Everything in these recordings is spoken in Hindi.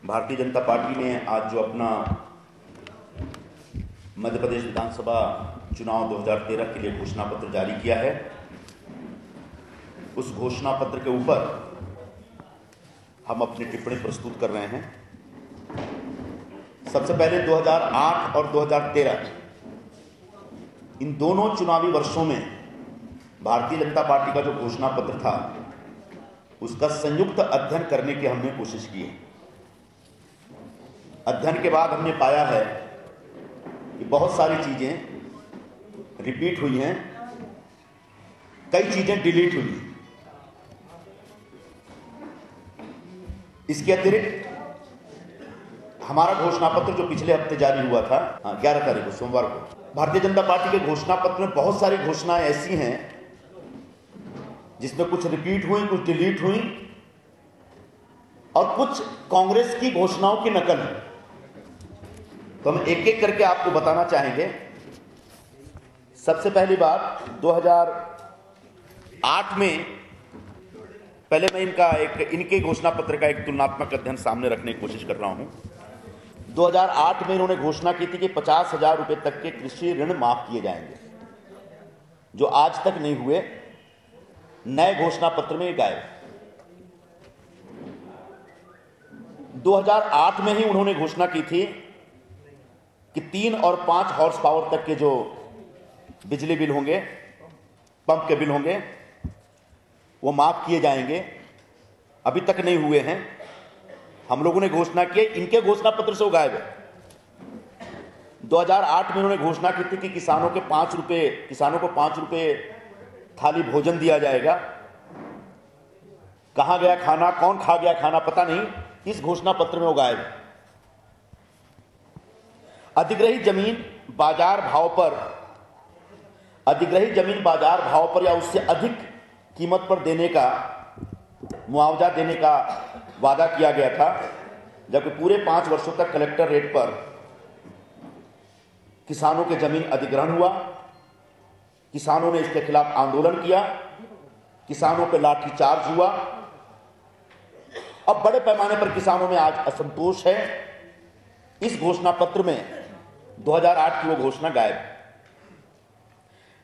भारतीय जनता पार्टी ने आज जो अपना मध्य प्रदेश विधानसभा चुनाव 2013 के लिए घोषणा पत्र जारी किया है, उस घोषणा पत्र के ऊपर हम अपनी टिप्पणी प्रस्तुत कर रहे हैं। सबसे पहले 2008 और 2013 इन दोनों चुनावी वर्षों में भारतीय जनता पार्टी का जो घोषणा पत्र था उसका संयुक्त अध्ययन करने की हमने कोशिश की है। अध्ययन के बाद हमने पाया है कि बहुत सारी चीजें रिपीट हुई हैं, कई चीजें डिलीट हुई हैं। इसके अतिरिक्त हमारा घोषणा पत्र जो पिछले हफ्ते जारी हुआ था 11 तारीख को सोमवार को, भारतीय जनता पार्टी के घोषणा पत्र में बहुत सारी घोषणाएं ऐसी हैं जिसमें कुछ रिपीट हुई, कुछ डिलीट हुई और कुछ कांग्रेस की घोषणाओं की नकल है। तो हम एक एक करके आपको बताना चाहेंगे। सबसे पहली बात, 2008 में पहले मैं इनके घोषणा पत्र का एक तुलनात्मक अध्ययन सामने रखने की कोशिश कर रहा हूं। 2008 में इन्होंने घोषणा की थी कि 50,000 रुपए तक के कृषि ऋण माफ किए जाएंगे, जो आज तक नहीं हुए। नए घोषणा पत्र में गायब। 2008 में ही उन्होंने घोषणा की थी कि 3 और 5 हॉर्स पावर तक के जो बिजली बिल होंगे, पंप के बिल होंगे, वो माफ किए जाएंगे। अभी तक नहीं हुए हैं। हम लोगों ने घोषणा की, इनके घोषणा पत्र से वो गायब है। 2008 में उन्होंने घोषणा की थी कि किसानों को 5 रुपए थाली भोजन दिया जाएगा। कहां गया खाना, कौन खा गया खाना, पता नहीं। इस घोषणा पत्र में वो गायब है। अधिग्रहित जमीन बाजार भाव पर या उससे अधिक कीमत पर देने का, मुआवजा देने का वादा किया गया था, जबकि पूरे 5 वर्षों तक कलेक्टर रेट पर किसानों के जमीन अधिग्रहण हुआ। किसानों ने इसके खिलाफ आंदोलन किया, किसानों पर लाठीचार्ज हुआ। अब बड़े पैमाने पर किसानों में आज असंतोष है। इस घोषणा पत्र में 2008 की वो घोषणा गायब।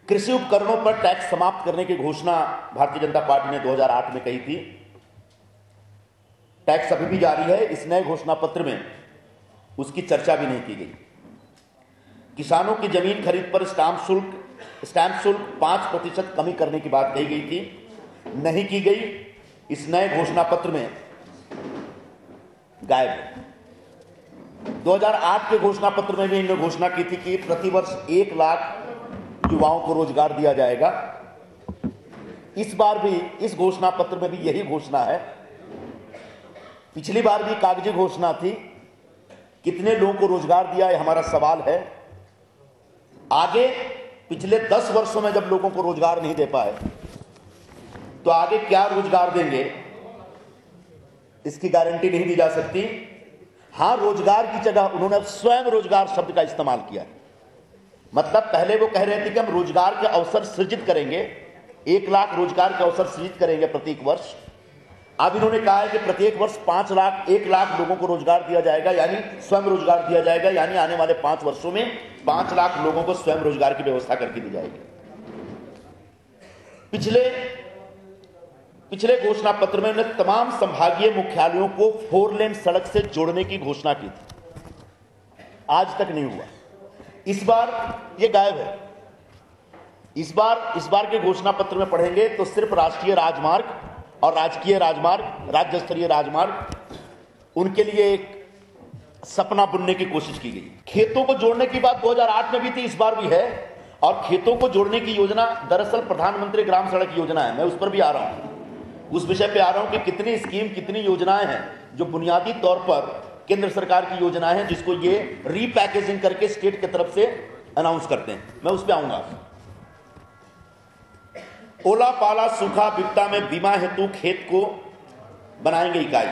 कृषि उपकरणों पर टैक्स समाप्त करने की घोषणा भारतीय जनता पार्टी ने 2008 में कही थी। टैक्स अभी भी जारी है। इस नए घोषणा पत्र में उसकी चर्चा भी नहीं की गई। किसानों की जमीन खरीद पर स्टैंप शुल्क 5% कमी करने की बात कही गई थी, नहीं की गई। इस नए घोषणा पत्र में गायब है। 2008 के घोषणा पत्र में भी इन्होंने घोषणा की थी कि प्रतिवर्ष 1 लाख युवाओं को रोजगार दिया जाएगा। इस बार भी इस घोषणा पत्र में भी यही घोषणा है। पिछली बार भी कागजी घोषणा थी। कितने लोगों को रोजगार दिया है हमारा सवाल है। आगे पिछले 10 वर्षों में जब लोगों को रोजगार नहीं दे पाए तो आगे क्या रोजगार देंगे, इसकी गारंटी नहीं दी जा सकती। हां, रोजगार की जगह उन्होंने स्वयं रोजगार शब्द का इस्तेमाल किया। मतलब पहले वो कह रहे थे कि हम रोजगार के अवसर सृजित करेंगे, 1 लाख रोजगार के अवसर सृजित करेंगे प्रत्येक वर्ष। अब इन्होंने कहा है कि प्रत्येक वर्ष 1 लाख लोगों को रोजगार दिया जाएगा, यानी स्वयं रोजगार दिया जाएगा। यानी आने वाले 5 वर्षों में 5 लाख लोगों को स्वयं रोजगार की व्यवस्था करके दी जाएगी। पिछले घोषणा पत्र में उन्होंने तमाम संभागीय मुख्यालयों को 4 लेन सड़क से जोड़ने की घोषणा की थी, आज तक नहीं हुआ। इस बार यह गायब है। इस बार के घोषणा पत्र में पढ़ेंगे तो सिर्फ राष्ट्रीय राजमार्ग और राज्य स्तरीय राजमार्ग, उनके लिए एक सपना बुनने की कोशिश की गई। खेतों को जोड़ने की बात 2008 में भी थी, इस बार भी है। और खेतों को जोड़ने की योजना दरअसल प्रधानमंत्री ग्राम सड़क योजना है। मैं उस पर भी आ रहा हूं, उस विषय पे आ रहा हूं कि कितनी स्कीम, कितनी योजनाएं हैं जो बुनियादी तौर पर केंद्र सरकार की योजनाएं हैं, जिसको ये रीपैकेजिंग करके स्टेट की तरफ से अनाउंस करते हैं। मैं उस पर आऊंगा। ओला पाला सूखा विपदा में बीमा हेतु खेत को बनाएंगे इकाई।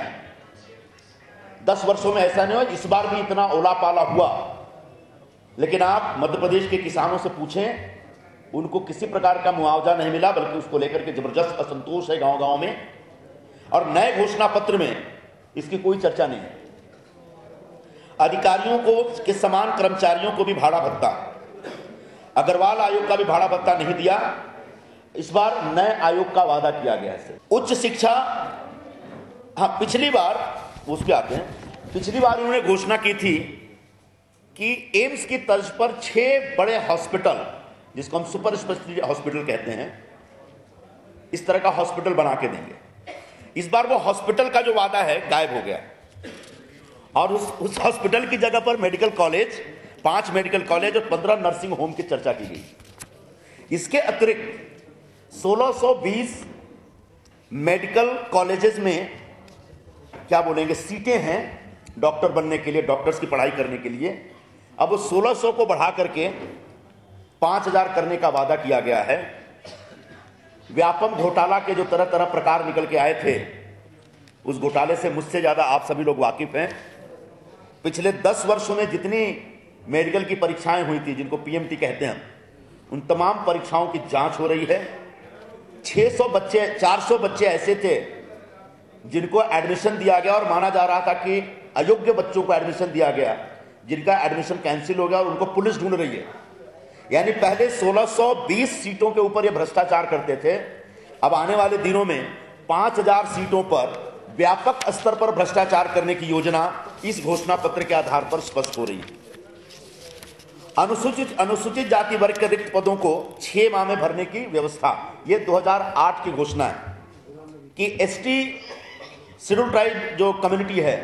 10 वर्षों में ऐसा नहीं हुआ। इस बार भी इतना ओला पाला हुआ, लेकिन आप मध्य प्रदेश के किसानों से पूछें, उनको किसी प्रकार का मुआवजा नहीं मिला, बल्कि उसको लेकर के जबरदस्त असंतोष है गांव गांव में। और नए घोषणा पत्र में इसकी कोई चर्चा नहीं है। अधिकारियों को के समान कर्मचारियों को भी भाड़ा भत्ता, अग्रवाल आयोग का भी भाड़ा भत्ता नहीं दिया। इस बार नए आयोग का वादा किया गया है। उच्च शिक्षा, हाँ, पिछली बार उस पे आते हैं। पिछली बार उन्होंने घोषणा की थी कि एम्स की तर्ज पर 6 बड़े हॉस्पिटल, जिसको हम सुपर स्पेशलिटी हॉस्पिटल कहते हैं, इस तरह का हॉस्पिटल बना के देंगे। इस बार वो हॉस्पिटल का जो वादा है गायब हो गया और उस हॉस्पिटल की जगह पर मेडिकल कॉलेज, 5 मेडिकल कॉलेज और 15 नर्सिंग होम की चर्चा की गई। इसके अतिरिक्त 1620 मेडिकल कॉलेजेस में क्या बोलेंगे सीटें हैं डॉक्टर बनने के लिए, डॉक्टर्स की पढ़ाई करने के लिए। अब वो 1600 को बढ़ा करके 5000 करने का वादा किया गया है। व्यापम घोटाला के जो तरह तरह प्रकार निकल के आए थे, उस घोटाले से मुझसे ज्यादा आप सभी लोग वाकिफ हैं। पिछले 10 वर्षों में जितनी मेडिकल की परीक्षाएं हुई थी, जिनको पीएमटी कहते हैं, उन तमाम परीक्षाओं की जांच हो रही है। 400 बच्चे ऐसे थे जिनको एडमिशन दिया गया और माना जा रहा था कि अयोग्य बच्चों को एडमिशन दिया गया, जिनका एडमिशन कैंसिल हो गया और उनको पुलिस ढूंढ रही है। यानी पहले 1620 सीटों के ऊपर ये भ्रष्टाचार करते थे, अब आने वाले दिनों में 5000 सीटों पर व्यापक स्तर पर भ्रष्टाचार करने की योजना इस घोषणा पत्र के आधार पर स्पष्ट हो रही है। अनुसूचित जाति वर्ग के रिक्त पदों को 6 माह में भरने की व्यवस्था, ये 2008 की घोषणा है कि एसटी शेड्यूल ट्राइब जो कम्युनिटी है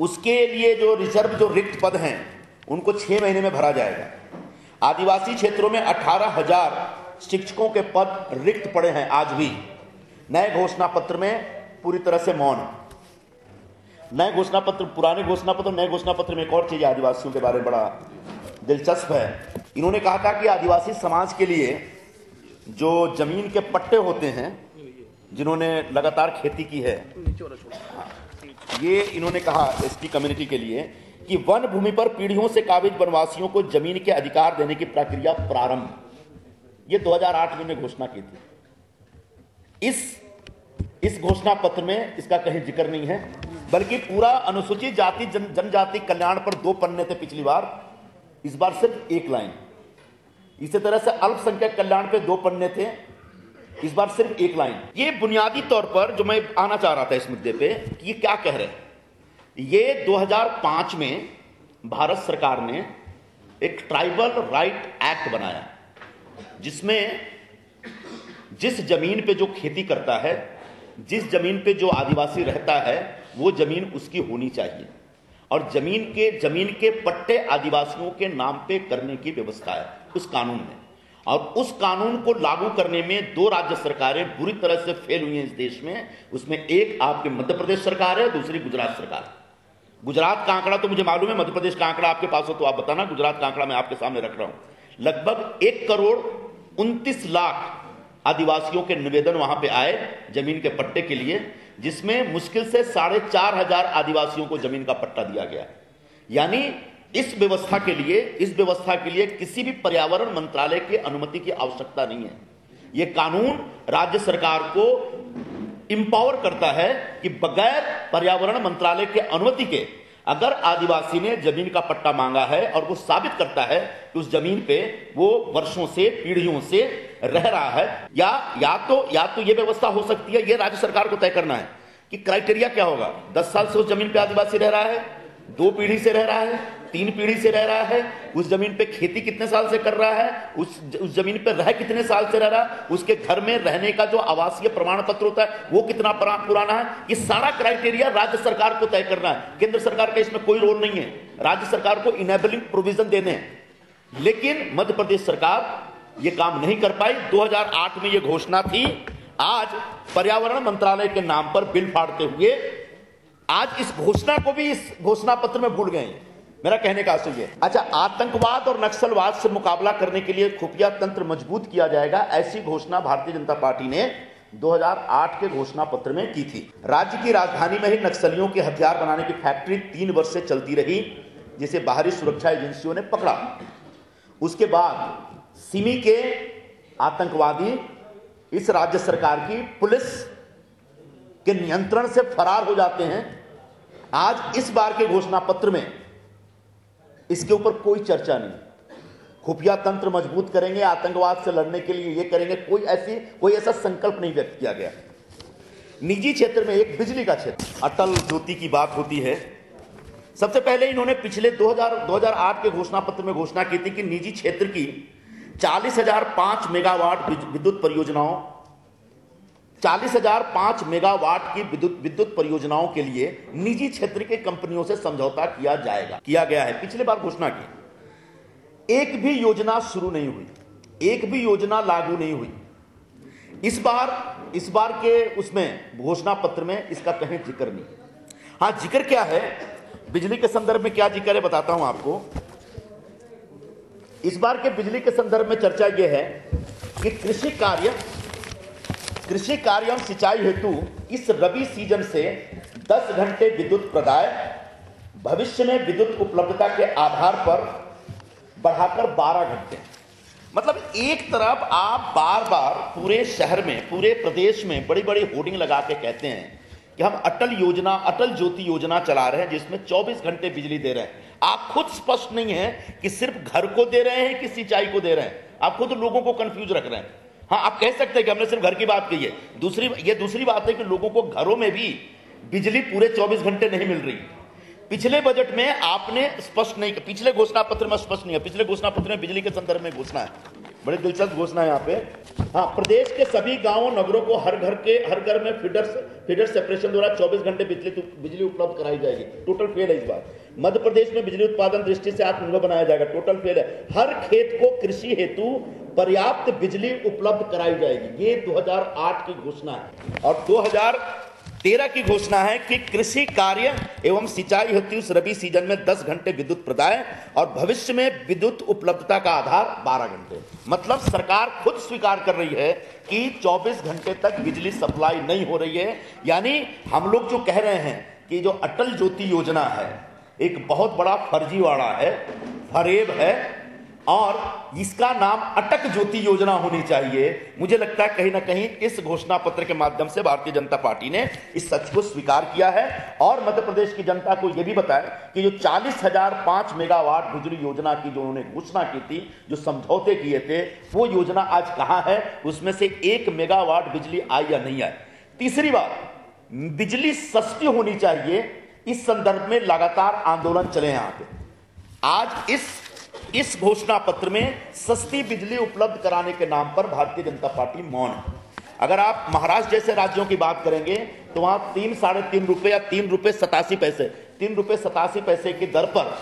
उसके लिए जो रिजर्व जो रिक्त पद हैं उनको 6 महीने में भरा जाएगा। आदिवासी क्षेत्रों में 18,000 शिक्षकों के पद रिक्त पड़े हैं आज भी। नए घोषणा पत्र में पूरी तरह से मौन। नए घोषणा पत्र, पुराने घोषणा पत्र, नए घोषणा पत्र में एक और चीज आदिवासियों के बारे में बड़ा दिलचस्प है। इन्होंने कहा था कि आदिवासी समाज के लिए जो जमीन के पट्टे होते हैं, जिन्होंने लगातार खेती की है, ये इन्होंने कहा एसटी कम्युनिटी के लिए कि वन भूमि पर पीढ़ियों से काबिज वनवासियों को जमीन के अधिकार देने की प्रक्रिया प्रारंभ, ये 2008 में घोषणा की थी। इस घोषणा पत्र में इसका कहीं जिक्र नहीं है, बल्कि पूरा अनुसूचित जाति जनजाति कल्याण पर 2 पन्ने थे पिछली बार, इस बार सिर्फ 1 लाइन। इसी तरह से अल्पसंख्यक कल्याण पे 2 पन्ने थे, इस बार सिर्फ 1 लाइन। ये बुनियादी तौर पर जो मैं आना चाह रहा था इस मुद्दे पे कि ये क्या कह रहे हैं। ये 2005 में भारत सरकार ने एक ट्राइबल राइट एक्ट बनाया, जिसमें जिस जमीन पे जो खेती करता है, जिस जमीन पे जो आदिवासी रहता है, वो जमीन उसकी होनी चाहिए और जमीन के पट्टे आदिवासियों के नाम पे करने की व्यवस्था है उस कानून में। और उस कानून को लागू करने में 2 राज्य सरकारें बुरी तरह से फेल हुई हैं इस देश में। उसमें एक आपके मध्य प्रदेश सरकार है, दूसरी गुजरात सरकार। गुजरात का आंकड़ा तो मुझे मालूम है, मध्य प्रदेश का आंकड़ा आपके पास हो तो आप बताना। गुजरात का आंकड़ा मैं आपके सामने रख रहा हूं। लगभग 1,29,00,000 आदिवासियों के निवेदन वहां पे आए जमीन के पट्टे के लिए, जिसमें मुश्किल से 4,500 आदिवासियों को जमीन का पट्टा दिया गया। यानी इस व्यवस्था के लिए किसी भी पर्यावरण मंत्रालय की अनुमति की आवश्यकता नहीं है। यह कानून राज्य सरकार को इंपावर करता है कि बगैर पर्यावरण मंत्रालय के अनुमति के अगर आदिवासी ने जमीन का पट्टा मांगा है और वो साबित करता है कि उस जमीन पे वो वर्षों से, पीढ़ियों से रह रहा है, या तो ये व्यवस्था हो सकती है, ये राज्य सरकार को तय करना है कि क्राइटेरिया क्या होगा। 10 साल से उस जमीन पे आदिवासी रह रहा है, 2 पीढ़ी से रह रहा है, 3 पीढ़ी से रह रहा है, उस जमीन पे खेती कितने साल से कर रहा है, उस जमीन पे रह कितने साल से रह रहा है, उसके घर में रहने का जो आवासीय प्रमाण पत्र होता है वो कितना पुराना है। ये सारा क्राइटेरिया राज्य सरकार को तय करना है। केंद्र सरकार का इसमें कोई रोल नहीं है, राज्य सरकार को इनेबलिंग प्रोविजन देने हैं। लेकिन मध्य प्रदेश सरकार ये काम नहीं कर पाई। 2008 में ये घोषणा थी, आज पर्यावरण मंत्रालय के नाम पर बिल फाड़ते हुए आज इस घोषणा को भी इस घोषणा पत्र में भूल गए। मेरा कहने का आशय है, अच्छा, आतंकवाद और नक्सलवाद से मुकाबला करने के लिए खुफिया तंत्र मजबूत किया जाएगा, ऐसी घोषणा भारतीय जनता पार्टी ने 2008 के घोषणा पत्र में की थी। राज्य की राजधानी में ही नक्सलियों के हथियार बनाने की फैक्ट्री 3 वर्ष से चलती रही, जिसे बाहरी सुरक्षा एजेंसियों ने पकड़ा। उसके बाद सिमी के आतंकवादी इस राज्य सरकार की पुलिस के नियंत्रण से फरार हो जाते हैं। आज इस बार के घोषणा पत्र में इसके ऊपर कोई चर्चा नहीं। खुफिया तंत्र मजबूत करेंगे, आतंकवाद से लड़ने के लिए ये करेंगे, कोई ऐसा संकल्प नहीं व्यक्त किया गया। निजी क्षेत्र में एक बिजली का क्षेत्र, अटल ज्योति की बात होती है। सबसे पहले इन्होंने पिछले 2008 के घोषणा पत्र में घोषणा की थी कि निजी क्षेत्र की 40,005 मेगावाट विद्युत परियोजनाओं 40,005 मेगावाट की विद्युत परियोजनाओं के लिए निजी क्षेत्र के कंपनियों से समझौता किया गया है। पिछले बार घोषणा की, एक भी योजना शुरू नहीं हुई, एक भी योजना लागू नहीं हुई। इस बार के उसमें घोषणा पत्र में इसका कहीं जिक्र नहीं। हाँ, जिक्र क्या है, बिजली के संदर्भ में क्या जिक्र है बताता हूं आपको। इस बार के बिजली के संदर्भ में चर्चा यह है कि कृषि कार्य एवं सिंचाई हेतु इस रबी सीजन से 10 घंटे विद्युत प्रदाय, भविष्य में विद्युत उपलब्धता के आधार पर बढ़ाकर 12 घंटे। मतलब एक तरफ आप बार बार पूरे शहर में, पूरे प्रदेश में बड़ी बड़ी होर्डिंग लगा के कहते हैं कि हम अटल ज्योति योजना चला रहे हैं जिसमें 24 घंटे बिजली दे रहे हैं। आप खुद स्पष्ट नहीं है कि सिर्फ घर को दे रहे हैं कि सिंचाई को दे रहे हैं। आप खुद लोगों को कंफ्यूज रख रहे हैं। हाँ, आप कह सकते हैं कि हमने सिर्फ घर की बात कही है। दूसरी बात है कि लोगों को घरों में भी बिजली पूरे 24 घंटे नहीं मिल रही। पिछले बजट में आपने स्पष्ट नहीं, पिछले घोषणा पत्र में स्पष्ट नहीं है। पिछले घोषणा पत्र में बिजली के संदर्भ में घोषणा है, बड़ी दिलचस्प घोषणा है यहाँ पे। हाँ, प्रदेश के सभी गांवों नगरों को हर घर में फीडर सेपरेशन द्वारा 24 घंटे बिजली उपलब्ध कराई जाएगी। टोटल फेल है इस बार। मध्य प्रदेश में बिजली उत्पादन दृष्टि से आत्मनिर्भर बनाया जाएगा। टोटल फेल है। हर खेत को कृषि हेतु पर्याप्त बिजली उपलब्ध कराई जाएगी। ये 2008 की घोषणा है। और 2013 की घोषणा है कि कृषि कार्य एवं सिंचाई हेतु इस रबी सीजन में 10 घंटे विद्युत प्रदाय और भविष्य में विद्युत उपलब्धता का आधार 12 घंटे। मतलब सरकार खुद स्वीकार कर रही है कि 24 घंटे तक बिजली सप्लाई नहीं हो रही है। यानी हम लोग जो कह रहे हैं कि जो अटल ज्योति योजना है एक बहुत बड़ा फर्जीवाड़ा है, फरेब है, और इसका नाम अटक ज्योति योजना होनी चाहिए। मुझे लगता है कहीं ना कहीं इस घोषणा पत्र के माध्यम से भारतीय जनता पार्टी ने इस सच को स्वीकार किया है और मध्य प्रदेश की जनता को यह भी बताया कि जो 40,005 मेगावाट बिजली योजना की जो उन्होंने घोषणा की थी, जो समझौते किए थे, वो योजना आज कहां है, उसमें से 1 मेगावाट बिजली आई या नहीं आई। तीसरी बात, बिजली सस्ती होनी चाहिए। इस संदर्भ में लगातार आंदोलन चले हैं। यहाँ पे आज इस घोषणा पत्र में सस्ती बिजली उपलब्ध कराने के नाम पर भारतीय जनता पार्टी मौन है। अगर आप महाराष्ट्र जैसे राज्यों की बात करेंगे तो वहां 3-3.5 रुपए या 3 रुपए 87 पैसे की दर पर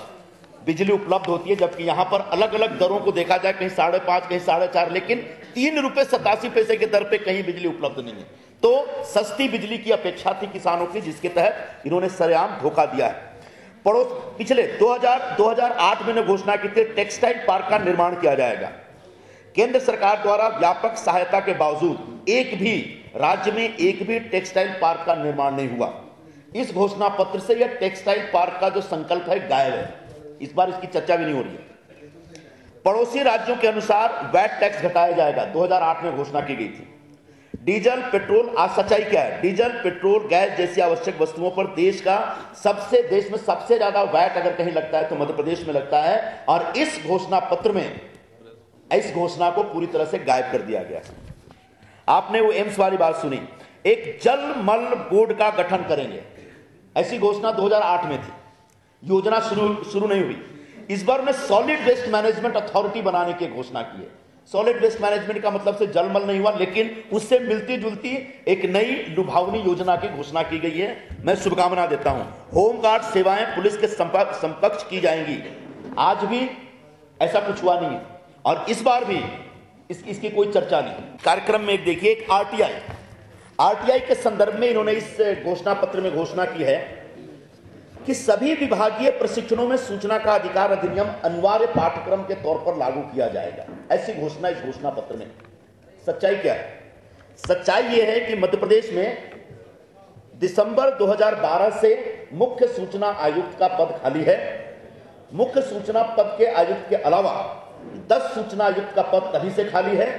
बिजली उपलब्ध होती है, जबकि यहां पर अलग अलग दरों को देखा जाए, कहीं 5.5, कहीं 4.5, लेकिन 3 रुपए 87 पैसे की दर पे कहीं बिजली उपलब्ध नहीं है। तो सस्ती बिजली की अपेक्षा थी किसानों की, जिसके तहत इन्होंने सरेआम धोखा दिया है। पिछले 2008 में घोषणा की थी टेक्सटाइल पार्क का निर्माण किया जाएगा। केंद्र सरकार द्वारा व्यापक सहायता के बावजूद राज्य में एक भी टेक्सटाइल पार्क का निर्माण नहीं हुआ। इस घोषणा पत्र से यह टेक्सटाइल पार्क का जो संकल्प है गायब है। इस बार इसकी चर्चा भी नहीं हो रही है। पड़ोसी राज्यों के अनुसार वैट टैक्स घटाया जाएगा, 2008 में घोषणा की गई थी। डीजल पेट्रोल, आज सच्चाई क्या है, डीजल पेट्रोल गैस जैसी आवश्यक वस्तुओं पर देश में सबसे ज्यादा वैट अगर कहीं लगता है तो मध्य प्रदेश में लगता है। और इस घोषणा पत्र में इस घोषणा को पूरी तरह से गायब कर दिया गया। आपने वो एम्स वाली बात सुनी, एक जल मल बोर्ड का गठन करेंगे, ऐसी घोषणा 2008 में थी। योजना शुरू नहीं हुई। इस बार उन्हें सॉलिड वेस्ट मैनेजमेंट अथॉरिटी बनाने की घोषणा की है। सॉलिड वेस्ट मैनेजमेंट का मतलब से जलमल नहीं हुआ, लेकिन उससे मिलती जुलती एक नई लुभावनी योजना की घोषणा की गई है। मैं शुभकामना देता हूं। होमगार्ड सेवाएं पुलिस के समकक्ष की जाएंगी। आज भी ऐसा कुछ हुआ नहीं है और इस बार भी इसकी कोई चर्चा नहीं। कार्यक्रम में एक देखिए, एक आरटीआई के संदर्भ में इन्होंने इस घोषणा पत्र में घोषणा की है कि सभी विभागीय प्रशिक्षणों में सूचना का अधिकार अधिनियम अनिवार्य पाठ्यक्रम के तौर पर लागू किया जाएगा। ऐसी घोषणा इस घोषणा पत्र में। सच्चाई क्या है? सच्चाई यह है कि मध्य प्रदेश में दिसंबर 2012 से मुख्य सूचना आयुक्त का पद खाली है। मुख्य सूचना पद के आयुक्त के अलावा 10 सूचना आयुक्त का पद तभी से खाली है।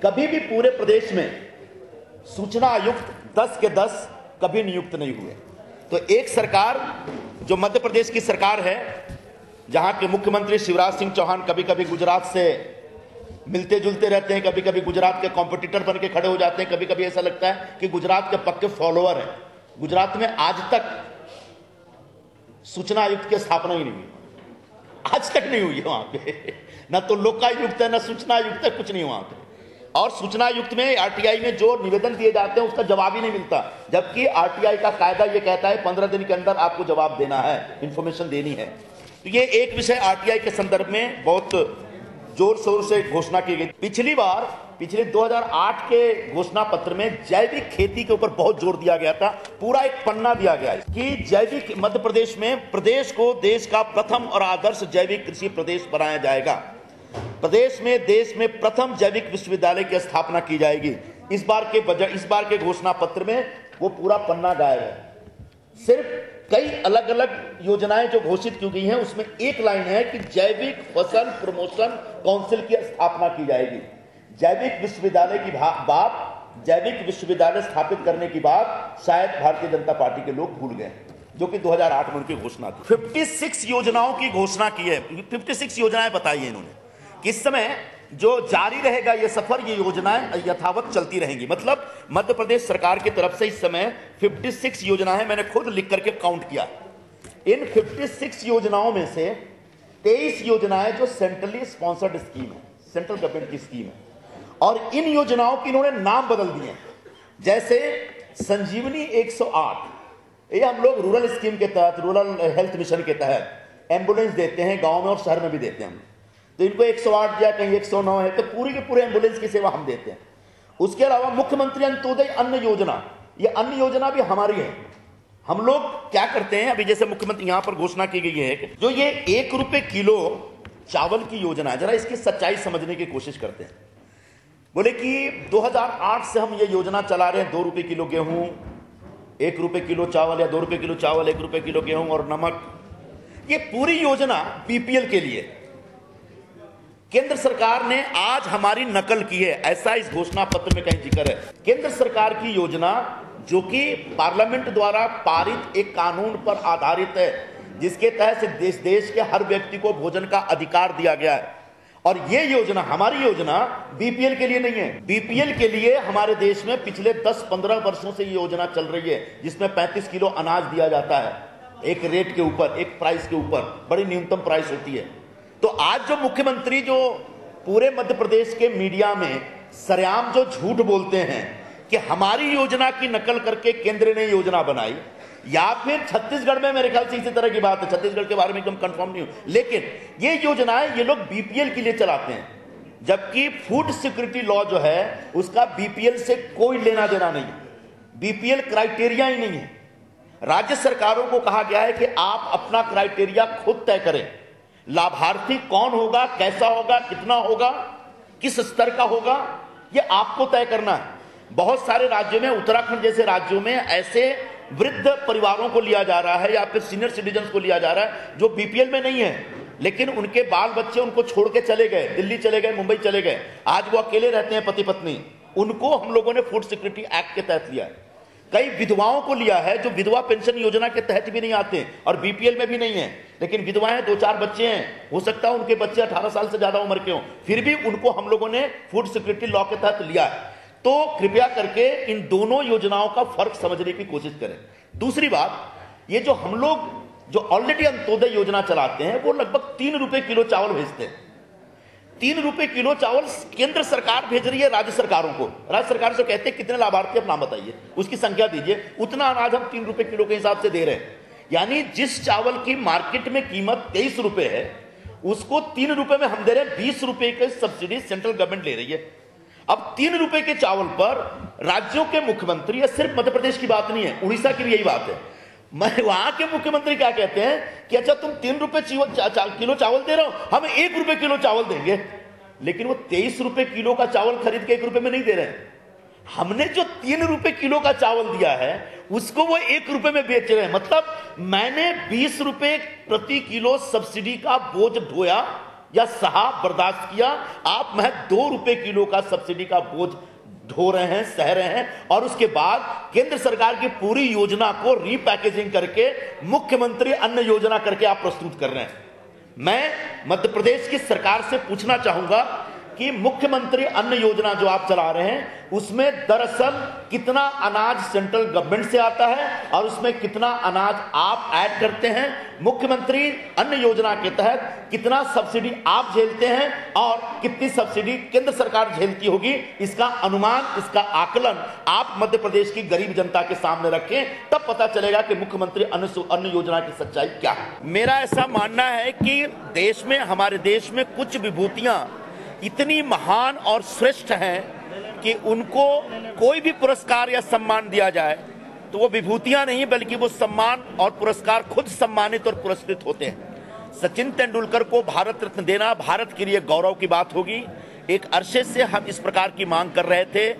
कभी भी पूरे प्रदेश में सूचना आयुक्त 10 के 10 कभी नियुक्त नहीं हुए। तो एक सरकार जो मध्य प्रदेश की सरकार है, जहां के मुख्यमंत्री शिवराज सिंह चौहान कभी कभी गुजरात से मिलते जुलते रहते हैं, कभी कभी गुजरात के कॉम्पिटिटर बन के खड़े हो जाते हैं, कभी कभी ऐसा लगता है कि गुजरात के पक्के फॉलोअर हैं। गुजरात में आज तक सूचना आयुक्त की स्थापना ही नहीं हुई, आज तक नहीं हुई है वहां पे। ना तो लोकायुक्त है, ना सूचना आयुक्त है, कुछ नहीं वहां पे। और सूचना आयुक्त में, आरटीआई में जो निवेदन दिए जाते हैं उसका जवाब ही नहीं मिलता, जबकि आरटीआई का कायदा ये कहता है 15 दिन के अंदर आपको जवाब देना है, इंफॉर्मेशन देनी है। तो ये एक विषय आरटीआई के संदर्भ में बहुत जोर शोर से घोषणा की गई। पिछले 2008 के घोषणा पत्र में जैविक खेती के ऊपर बहुत जोर दिया गया था, पूरा एक पन्ना दिया गया है कि जैविक मध्य प्रदेश में प्रदेश को देश का प्रथम और आदर्श जैविक कृषि प्रदेश बनाया जाएगा। प्रदेश में देश में प्रथम जैविक विश्वविद्यालय की स्थापना की जाएगी। इस बार के घोषणा पत्र में वो पूरा पन्ना गायब है। सिर्फ कई अलग अलग योजनाएं जो घोषित की गई हैं उसमें एक लाइन है कि जैविक फसल प्रमोशन काउंसिल की स्थापना की जाएगी। जैविक विश्वविद्यालय की बात, जैविक विश्वविद्यालय स्थापित करने की बात शायद भारतीय जनता पार्टी के लोग भूल गए, जो कि 2008 में उनकी घोषणा थी। 56 योजनाओं की घोषणा की है, 56 योजनाएं बताई है इन्होंने कि इस समय जो जारी रहेगा ये सफर, ये योजनाएं यथावत चलती रहेंगी। मतलब मध्य प्रदेश सरकार की तरफ से इस समय 56 योजनाएं, मैंने खुद लिख करके काउंट किया। इन 56 योजनाओं में से 23 योजनाएं जो सेंट्रली स्पॉन्सर्ड स्कीम है, सेंट्रल गवर्नमेंट की स्कीम है, और इन योजनाओं के इन्होंने नाम बदल दिए। जैसे संजीवनी 108, ये हम लोग रूरल स्कीम के तहत, रूरल हेल्थ मिशन के तहत एम्बुलेंस देते हैं, गांव में और शहर में भी देते हैं हम। तो इनको 108 दिया, कहीं 109 है, तो पूरी की पूरी एम्बुलेंस की सेवा हम देते हैं। उसके अलावा मुख्यमंत्री अंत्योदय अन्न योजना, ये अन्न योजना भी हमारी है। हम लोग क्या करते हैं, अभी जैसे मुख्यमंत्री यहां पर घोषणा की गई है जो ये 1 रुपए किलो चावल की योजना है, जरा इसकी सच्चाई समझने की कोशिश करते हैं। बोले कि 2008 से हम ये योजना चला रहे हैं, 2 रुपए किलो गेहूं, 1 रुपए किलो चावल, या 2 रुपए किलो चावल, 1 रुपए किलो गेहूं और नमक। ये पूरी योजना बीपीएल के लिए केंद्र सरकार ने आज हमारी नकल की है, ऐसा इस घोषणा पत्र में कहीं जिक्र है। केंद्र सरकार की योजना जो कि पार्लियामेंट द्वारा पारित एक कानून पर आधारित है, जिसके तहत से देश के हर व्यक्ति को भोजन का अधिकार दिया गया है। और ये योजना, हमारी योजना बीपीएल के लिए नहीं है। बीपीएल के लिए हमारे देश में पिछले 10-15 वर्षों से ये योजना चल रही है, जिसमें 35 किलो अनाज दिया जाता है, एक रेट के ऊपर, एक प्राइस के ऊपर, बड़ी न्यूनतम प्राइस होती है। तो आज जो मुख्यमंत्री जो पूरे मध्य प्रदेश के मीडिया में सरेआम जो झूठ बोलते हैं कि हमारी योजना की नकल करके केंद्र ने योजना बनाई, या फिर छत्तीसगढ़ में मेरे ख्याल से इसी तरह की बात है, छत्तीसगढ़ के बारे में एकदम कंफर्म नहीं हूं, लेकिन ये योजनाएं ये लोग बीपीएल के लिए चलाते हैं, जबकि फूड सिक्योरिटी लॉ जो है उसका बीपीएल से कोई लेना देना नहीं, बीपीएल क्राइटेरिया ही नहीं है। राज्य सरकारों को कहा गया है कि आप अपना क्राइटेरिया खुद तय करें, लाभार्थी कौन होगा, कैसा होगा, कितना होगा, किस स्तर का होगा, यह आपको तय करना है। बहुत सारे राज्यों में, उत्तराखंड जैसे राज्यों में ऐसे वृद्ध परिवारों को लिया जा रहा है या फिर सीनियर सिटीजन को लिया जा रहा है जो बीपीएल में नहीं है, लेकिन उनके बाल बच्चे उनको छोड़ के चले गए, दिल्ली चले गए, मुंबई चले गए, आज वो अकेले रहते हैं पति पत्नी, उनको हम लोगों ने फूड सिक्योरिटी एक्ट के तहत लिया है। कई विधवाओं को लिया है जो विधवा पेंशन योजना के तहत भी नहीं आते और बीपीएल में भी नहीं है, लेकिन विधवाएं 2-4 बच्चे हैं, हो सकता है उनके बच्चे 18 साल से ज्यादा उम्र के हों, फिर भी उनको हम लोगों ने फूड सिक्योरिटी लॉ के तहत लिया है। तो कृपया करके इन दोनों योजनाओं का फर्क समझने की कोशिश करें। दूसरी बात, ये जो हम लोग जो ऑलरेडी अंत्योदय योजना चलाते हैं वो लगभग 3 रुपए किलो चावल भेजते हैं। 3 रुपए किलो चावल केंद्र सरकार भेज रही है राज्य सरकारों को। राज्य सरकार से कहते हैं कितने लाभार्थी आप नाम बताइए, उसकी संख्या दीजिए, उतना अनाज हम 3 रुपए किलो के हिसाब से दे रहे हैं। यानी जिस चावल की मार्केट में कीमत 23 रुपए है, उसको 3 रुपए में हम दे रहे हैं। 20 रुपए की सब्सिडी सेंट्रल गवर्नमेंट ले रही है। अब 3 रुपए के चावल पर राज्यों के मुख्यमंत्री, या सिर्फ मध्य प्रदेश की बात नहीं है, उड़ीसा की भी यही बात है, वहां के मुख्यमंत्री क्या कहते हैं कि अच्छा तुम 3 रुपए किलो चावल दे रहे हो, हम 1 रुपए किलो चावल देंगे, लेकिन वो 23 रुपए किलो का चावल खरीद के 1 रुपए में नहीं दे रहे हैं। हमने जो 3 रुपए किलो का चावल दिया है उसको वो 1 रुपए में बेच रहे हैं। मतलब मैंने 20 रुपए प्रति किलो सब्सिडी का बोझ ढोया या सहा, बर्दाश्त किया, आप महज 2 रुपए किलो का सब्सिडी का बोझ ढो रहे हैं, सह रहे हैं, और उसके बाद केंद्र सरकार की पूरी योजना को रीपैकेजिंग करके मुख्यमंत्री अन्न योजना करके आप प्रस्तुत कर रहे हैं। मैं मध्य प्रदेश की सरकार से पूछना चाहूंगा कि मुख्यमंत्री अन्न योजना जो आप चला रहे हैं उसमें दरअसल कितना अनाज सेंट्रल गवर्नमेंट से आता है और उसमें कितना अनाज आप ऐड करते हैं। मुख्यमंत्री अन्न योजना के तहत कितना सब्सिडी आप झेलते हैं और कितनी सब्सिडी केंद्र सरकार झेलती होगी, इसका अनुमान, इसका आकलन आप मध्य प्रदेश की गरीब जनता के सामने रखें, तब पता चलेगा कि मुख्यमंत्री अन्न योजना की सच्चाई क्या है। मेरा ऐसा मानना है कि देश में, हमारे देश में कुछ विभूतियां इतनी महान और श्रेष्ठ हैं कि उनको कोई भी पुरस्कार या सम्मान दिया जाए तो वो विभूतियां नहीं बल्कि वो सम्मान और पुरस्कार खुद सम्मानित और पुरस्कृत होते हैं। सचिन तेंदुलकर को भारत रत्न देना भारत के लिए गौरव की बात होगी। एक अरसे से हम इस प्रकार की मांग कर रहे थे।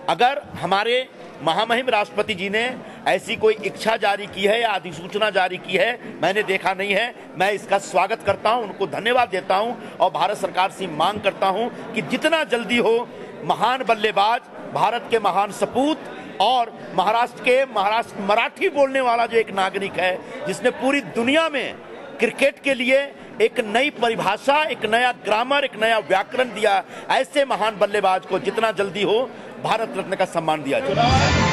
अगर हमारे महामहिम राष्ट्रपति जी ने ऐसी कोई इच्छा जारी की है या अधिसूचना जारी की है, मैंने देखा नहीं है। मैं इसका स्वागत करता हूं, उनको धन्यवाद देता हूं और भारत सरकार से मांग करता हूं कि जितना जल्दी हो महान बल्लेबाज, भारत के महान सपूत और महाराष्ट्र मराठी बोलने वाला जो एक नागरिक है जिसने पूरी दुनिया में क्रिकेट के लिए एक नई परिभाषा, एक नया ग्रामर, एक नया व्याकरण दिया, ऐसे महान बल्लेबाज को जितना जल्दी हो भारत रत्न का सम्मान दिया जाए।